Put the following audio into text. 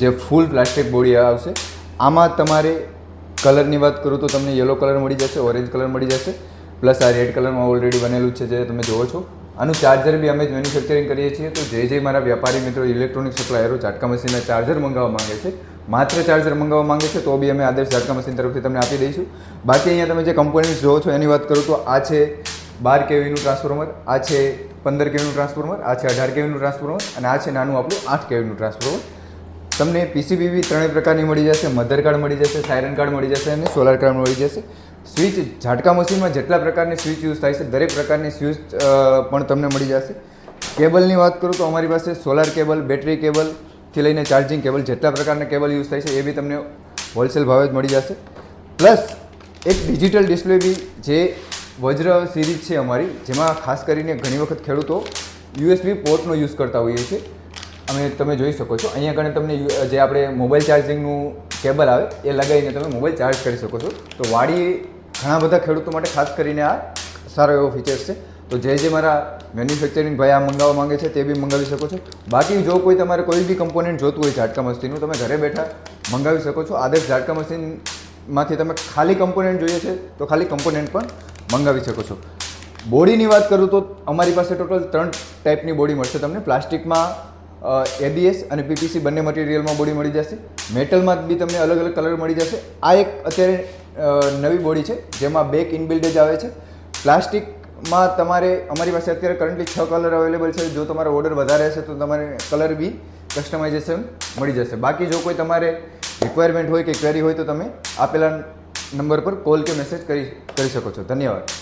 જે ફૂલ plastic body આવશે. આમાં તમારે કલરની વાત કરું તો તમને યલો કલર મળી જશે, ઓરેન્જ કલર મળી જશે, પ્લસ આ રેડ કલરમાં ઓલરેડી બનેલું છે જે તમે જોવો છો. આનું ચાર્જર બી અમે જ મેન્યુફેક્ચરિંગ કરીએ છીએ. તો જે મારા વ્યાપારી મિત્રો ઇલેક્ટ્રોનિક સપ્લાયરો ઝાટકા મશીનના ચાર્જર મંગાવવા માંગે છે, માત્ર ચાર્જર મંગાવવા માંગે છે, તો બી અમે આદર્શ ઝાટકા મશીન તરફથી તમને આપી દઈશું. બાકી અહીંયા તમે જે કમ્પોનન્ટ્સ જોવો છો એની વાત કરું તો આ છે 12 kVનું ટ્રાન્સફોર્મર, આ છે 15 kVનું ટ્રાન્સફોર્મર, આ છે 18 kVનું ટ્રાન્સફોર્મર અને આ છે નાનું આપણું 8 kVનું ટ્રાન્સફોર્મર. તમને પીસીબી ત્રણેય પ્રકારની મળી જશે, મધર કાર્ડ મળી જશે, સાયરન કાર્ડ મળી જશે અને સોલાર કાર્ડ મળી જશે. સ્વિચ ઝાટકા મશીનમાં જેટલા પ્રકારની સ્વિચ યુઝ થાય છે દરેક પ્રકારની સ્વિચ પણ તમને મળી જશે. કેબલની વાત કરું તો અમારી પાસે સોલાર કેબલ, બેટરી કેબલથી લઈને ચાર્જિંગ કેબલ જેટલા પ્રકારના કેબલ યુઝ થાય છે એ બી તમને હોલસેલ ભાવે જ મળી જશે. પ્લસ એક ડિજિટલ ડિસ્પ્લે બી જે વજ્ર સિરીઝ છે અમારી, જેમાં ખાસ કરીને ઘણી વખત ખેડૂતો USB પોર્ટનો યુઝ કરતા હોઈએ છીએ. તમે જોઈ શકો છો અહીંયા કણે તમને જે આપણે મોબાઈલ ચાર્જિંગનું કેબલ આવે એ લગાવીને તમે મોબાઈલ ચાર્જ કરી શકો છો. તો વાડી ઘણા બધા ખેડૂતો માટે ખાસ કરીને આ સારો એવો ફીચર્સ છે. તો જે મારા મેન્યુફેક્ચરિંગ ભાઈ આ મંગાવવા માંગે છે તે બી મંગાવી શકો છો. બાકી જો કોઈ તમારે કોઈ બી કમ્પોનન્ટ જોતું હોય ઝાટકા મશીનનું, તમે ઘરે બેઠા મંગાવી શકો છો. આદર્શ ઝાટકા મશીનમાંથી તમે ખાલી કમ્પોનન્ટ જોઈએ છે તો ખાલી કમ્પોનન્ટ પણ મંગાવી શકો છો. બોડીની વાત કરું તો અમારી પાસે ટોટલ 3 ટાઈપની બોડી મળશે તમને. પ્લાસ્ટિકમાં ABS અને PPC બંને મટીરિયલમાં બોડી મળી જશે. મેટલમાં બી તમને અલગ અલગ કલર મળી જશે. આ એક અત્યારે નવી બોડી છે જેમાં બેક ઇનબિલ્ડ જ આવે છે. પ્લાસ્ટિકમાં તમારે અમારી પાસે અત્યારે કરન્ટલી 6 કલર અવેલેબલ છે. જો તમારો ઓર્ડર વધારે હશે તો તમારે કલર બી કસ્ટમાઇઝેશન મળી જશે. બાકી જો કોઈ તમારે રિક્વાયરમેન્ટ હોય કે ક્વેરી હોય તો તમે આપેલા નંબર પર કોલ કે મેસેજ કરી શકો છો. ધન્યવાદ.